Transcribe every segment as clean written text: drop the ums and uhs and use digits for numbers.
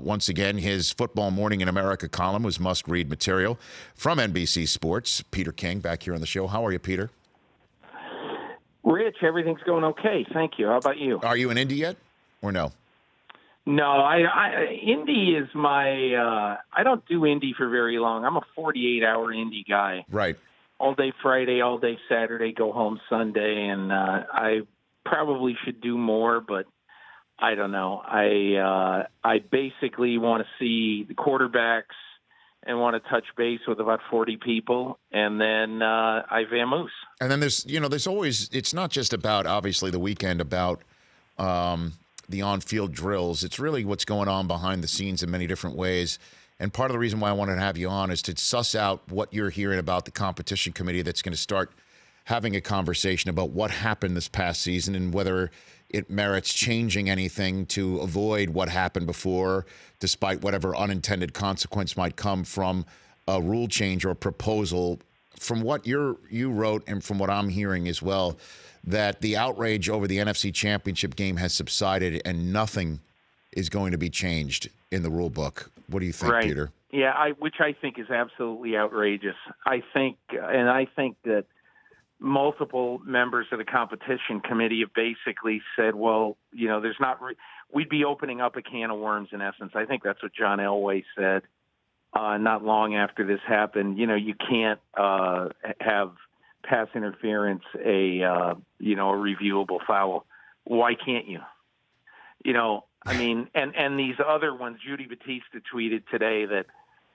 once again, his Football Morning in America column was must-read material from NBC Sports. Peter King back here on the show. How are you, Peter? Rich, everything's going okay. Thank you. How about you? Are you in Indy yet or no? No, Indy is my I don't do Indy for very long. I'm a 48-hour Indy guy. Right. All day Friday, all day Saturday, go home Sunday, and I probably should do more, but I don't know. I basically want to see the quarterbacks and want to touch base with about 40 people, and then I vamoose. And then there's always, it's not just about, obviously, the weekend, about the on-field drills. It's really what's going on behind the scenes in many different ways. And part of the reason why I wanted to have you on is to suss out what you're hearing about the competition committee that's going to start having a conversation about what happened this past season and whether it merits changing anything to avoid what happened before, despite whatever unintended consequence might come from a rule change or proposal. From what you wrote and from what I'm hearing as well, that the outrage over the NFC Championship game has subsided and nothing is going to be changed in the rule book. What do you think, right. Peter? Yeah, which I think is absolutely outrageous. I think that multiple members of the competition committee have basically said, well, there's not we'd be opening up a can of worms in essence. I think that's what John Elway said not long after this happened. You can't have pass interference a reviewable foul. Why can't you? And these other ones, Judy Batista tweeted today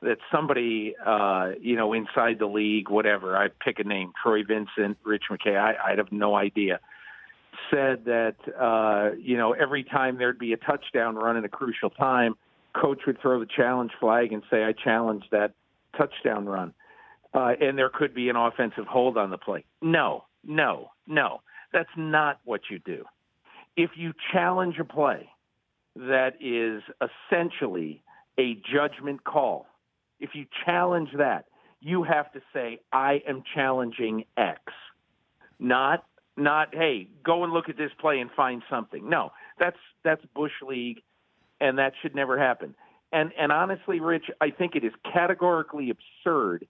that somebody, inside the league, whatever, I pick a name, Troy Vincent, Rich McKay, I have no idea, said that, every time there'd be a touchdown run in a crucial time, coach would throw the challenge flag and say, I challenge that touchdown run. And there could be an offensive hold on the play. No. That's not what you do. If you challenge a play that is essentially a judgment call, if you challenge that, you have to say, I am challenging X. Not, hey, go and look at this play and find something. No, that's Bush League, and that should never happen. And honestly, Rich, I think it is categorically absurd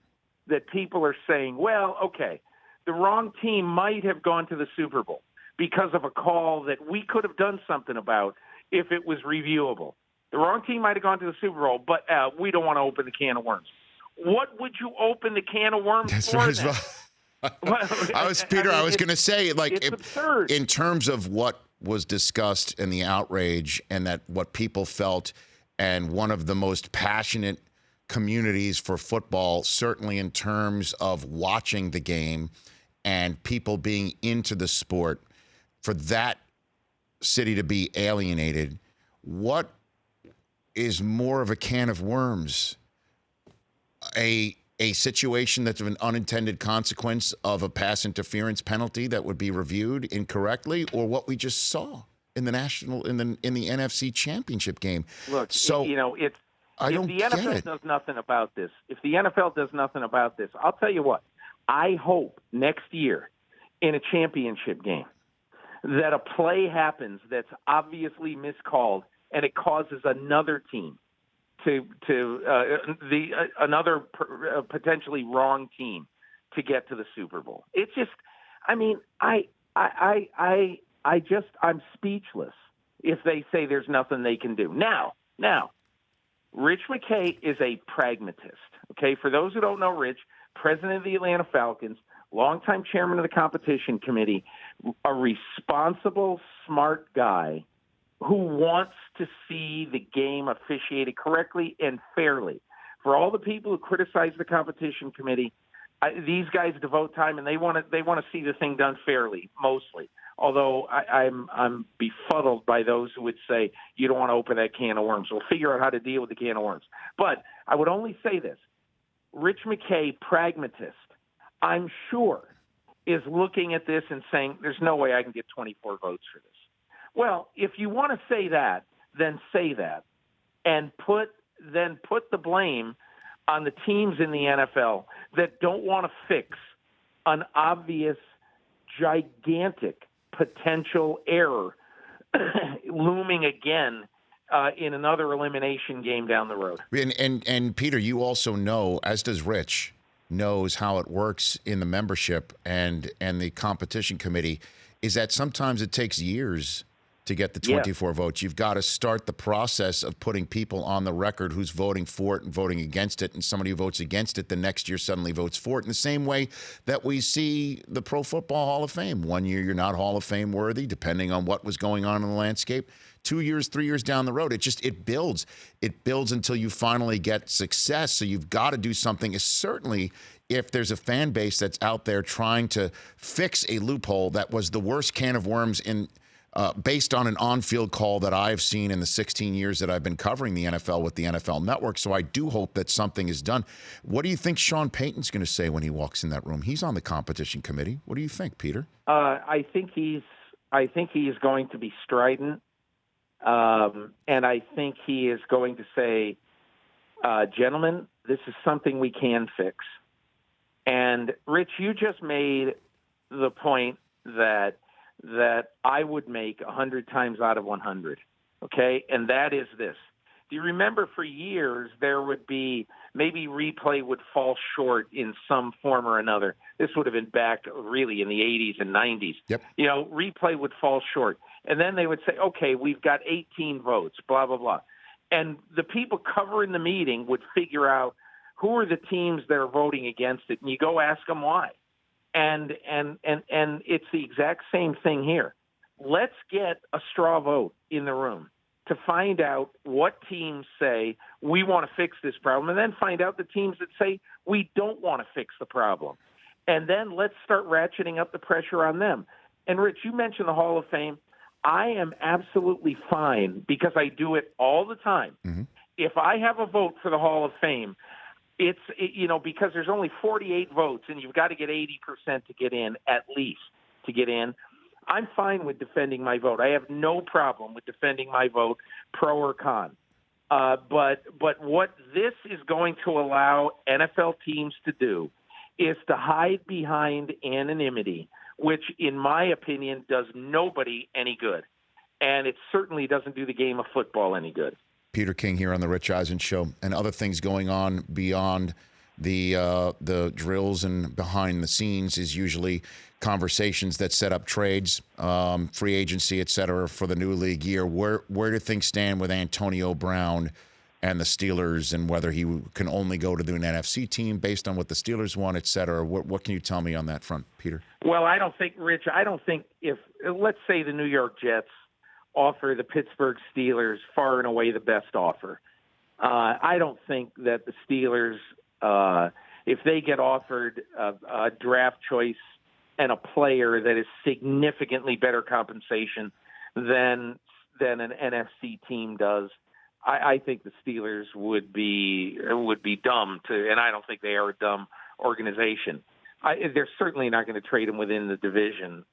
that people are saying, well, okay, the wrong team might have gone to the Super Bowl because of a call that we could have done something about if it was reviewable. The wrong team might have gone to the Super Bowl, but we don't want to open the can of worms. What would you open the can of worms for then? I was going to say, like, it's absurd. In terms of what was discussed and the outrage and that what people felt, and one of the most passionate communities for football, certainly in terms of watching the game and people being into the sport, for that city to be alienated, what is more of a can of worms? A situation that's of an unintended consequence of a pass interference penalty that would be reviewed incorrectly, or what we just saw in the NFC Championship game? Look, so if the NFL does nothing about this, I'll tell you what. I hope next year in a championship game that a play happens that's obviously miscalled and it causes another team another potentially wrong team to get to the Super Bowl. It's just, I'm speechless if they say there's nothing they can do. Now, Rich McKay is a pragmatist. Okay, for those who don't know, Rich, president of the Atlanta Falcons, longtime chairman of the competition committee, a responsible, smart guy who wants to see the game officiated correctly and fairly. For all the people who criticize the competition committee, these guys devote time and they want to see the thing done fairly, mostly. Although I'm befuddled by those who would say you don't want to open that can of worms. We'll figure out how to deal with the can of worms. But I would only say this: Rich McKay, pragmatist, I'm sure, is looking at this and saying, "There's no way I can get 24 votes for this." Well, if you want to say that, then say that, and put the blame on the teams in the NFL that don't want to fix an obvious, gigantic potential error looming again in another elimination game down the road. And Peter, you also know, as does Rich, knows how it works in the membership and the competition committee, is that sometimes it takes years to get the 24 votes. You've got to start the process of putting people on the record who's voting for it and voting against it, and somebody who votes against it the next year suddenly votes for it, in the same way that we see the Pro Football Hall of Fame. 1 year you're not Hall of Fame worthy, depending on what was going on in the landscape. 2 years, 3 years down the road, it builds. It builds until you finally get success. So you've got to do something, certainly if there's a fan base that's out there trying to fix a loophole that was the worst can of worms based on an on-field call that I've seen in the 16 years that I've been covering the NFL with the NFL Network. So I do hope that something is done. What do you think Sean Payton's going to say when he walks in that room? He's on the competition committee. What do you think, Peter? I think he's going to be strident, and I think he is going to say, "Gentlemen, this is something we can fix." And Rich, you just made the point that I would make 100 times out of 100, okay? And that is this. Do you remember for years there would be maybe replay would fall short in some form or another? This would have been back really in the 80s and 90s. Yep. Replay would fall short. And then they would say, okay, we've got 18 votes, blah, blah, blah. And the people covering the meeting would figure out who are the teams that are voting against it, and you go ask them why. And it's the exact same thing here. Let's get a straw vote in the room to find out what teams say we want to fix this problem, and then find out the teams that say we don't want to fix the problem. And then let's start ratcheting up the pressure on them. And, Rich, you mentioned the Hall of Fame. I am absolutely fine, because I do it all the time. Mm-hmm. If I have a vote for the Hall of Fame, because there's only 48 votes and you've got to get 80% to get in, at least to get in. I'm fine with defending my vote. I have no problem with defending my vote, pro or con. But what this is going to allow NFL teams to do is to hide behind anonymity, which, in my opinion, does nobody any good. And it certainly doesn't do the game of football any good. Peter King here on the Rich Eisen Show, and other things going on beyond the drills and behind the scenes is usually conversations that set up trades, free agency, et cetera, for the new league year. Where do things stand with Antonio Brown and the Steelers, and whether he can only go to the NFC team based on what the Steelers want, et cetera? What can you tell me on that front, Peter? Well, Rich, I don't think if, let's say the New York Jets offer the Pittsburgh Steelers far and away the best offer. I don't think that the Steelers, if they get offered a draft choice and a player that is significantly better compensation than an NFC team does, I think the Steelers would be dumb to, and I don't think they are a dumb organization. They're certainly not going to trade him within the division.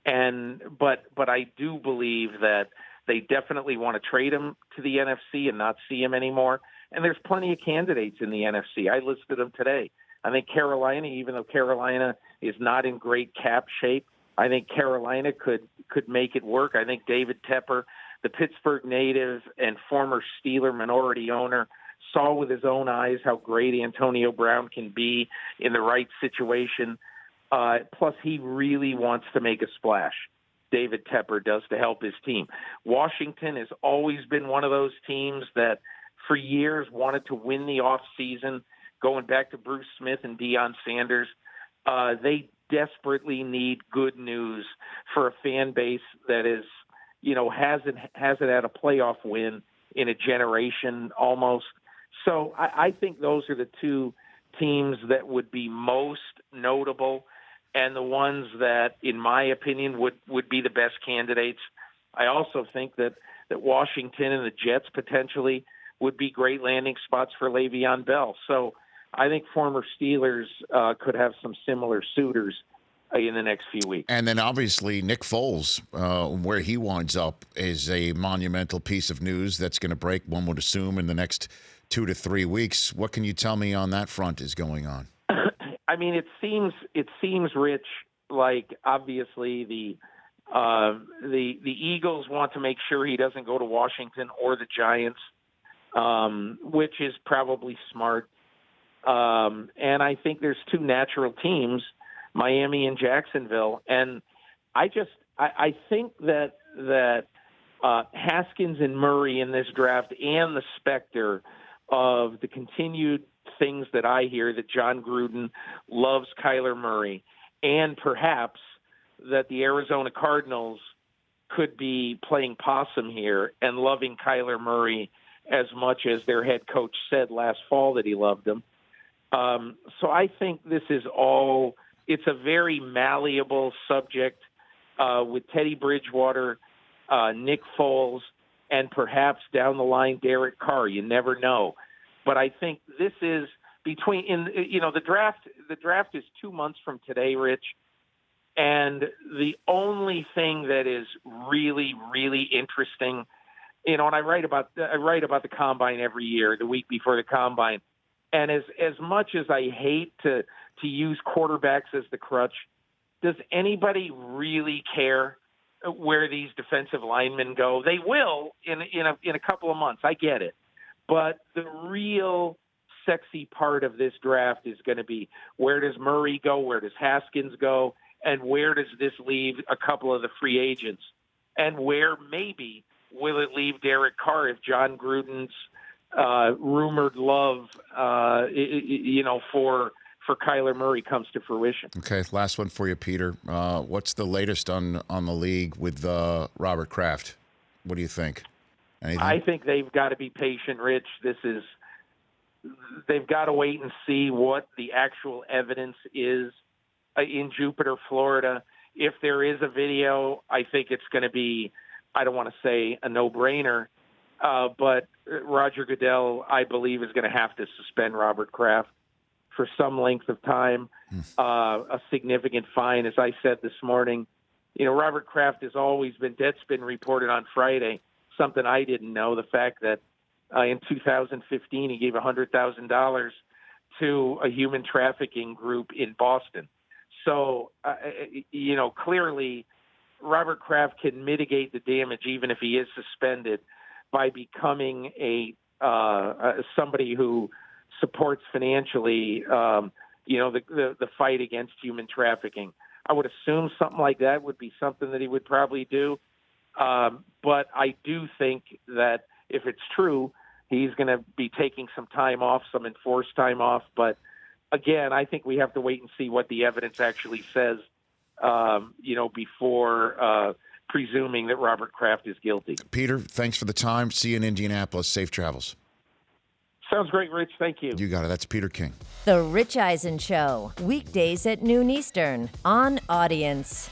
But I do believe that they definitely want to trade him to the NFC and not see him anymore. And there's plenty of candidates in the NFC. I listed them today. I think Carolina, even though Carolina is not in great cap shape, I think Carolina could make it work. I think David Tepper, the Pittsburgh native and former Steeler minority owner, saw with his own eyes how great Antonio Brown can be in the right situation. Plus, he really wants to make a splash. David Tepper does, to help his team. Washington has always been one of those teams that for years wanted to win the offseason, going back to Bruce Smith and Deion Sanders. They desperately need good news for a fan base that is, hasn't had a playoff win in a generation almost. So I think those are the two teams that would be most notable, and the ones that, in my opinion, would be the best candidates. I also think that Washington and the Jets potentially would be great landing spots for Le'Veon Bell. So I think former Steelers could have some similar suitors in the next few weeks. And then obviously Nick Foles, where he winds up, is a monumental piece of news that's going to break, one would assume, in the next 2 to 3 weeks. What can you tell me on that front is going on? I mean, it seems, Rich, like obviously The Eagles want to make sure he doesn't go to Washington or the Giants, which is probably smart. And I think there's two natural teams, Miami and Jacksonville. And I think that Haskins and Murray in this draft, and the specter of the continued things that I hear that John Gruden loves Kyler Murray, and perhaps that the Arizona Cardinals could be playing possum here and loving Kyler Murray as much as their head coach said last fall that he loved him. So I think this is all – it's a very malleable subject with Teddy Bridgewater, Nick Foles, and perhaps down the line Derek Carr. You never know. But I think this is the draft. The draft is 2 months from today, Rich. And the only thing that is really, really interesting, and I write about the combine every year, the week before the combine. And as much as I hate to use quarterbacks as the crutch, does anybody really care where these defensive linemen go? They will in a couple of months. I get it. But the real sexy part of this draft is going to be, where does Murray go? Where does Haskins go? And where does this leave a couple of the free agents? And where maybe will it leave Derek Carr if John Gruden's rumored love, for Kyler Murray comes to fruition? Okay, last one for you, Peter. What's the latest on the league with Robert Kraft? What do you think? Anything? I think they've got to be patient, Rich. They've got to wait and see what the actual evidence is in Jupiter, Florida. If there is a video, I think it's going to be, I don't want to say a no-brainer, but Roger Goodell, I believe, is going to have to suspend Robert Kraft for some length of time, a significant fine. As I said this morning, Robert Kraft has always been, Deadspin reported on Friday, something I didn't know, the fact that in 2015 he gave $100,000 to a human trafficking group in Boston. So, clearly Robert Kraft can mitigate the damage even if he is suspended by becoming somebody who supports financially, the fight against human trafficking. I would assume something like that would be something that he would probably do. But I do think that if it's true, he's going to be taking some time off, some enforced time off. But again, I think we have to wait and see what the evidence actually says, before presuming that Robert Kraft is guilty. Peter, thanks for the time. See you in Indianapolis. Safe travels. Sounds great, Rich. Thank you. You got it. That's Peter King. The Rich Eisen Show, weekdays at noon Eastern on Audience.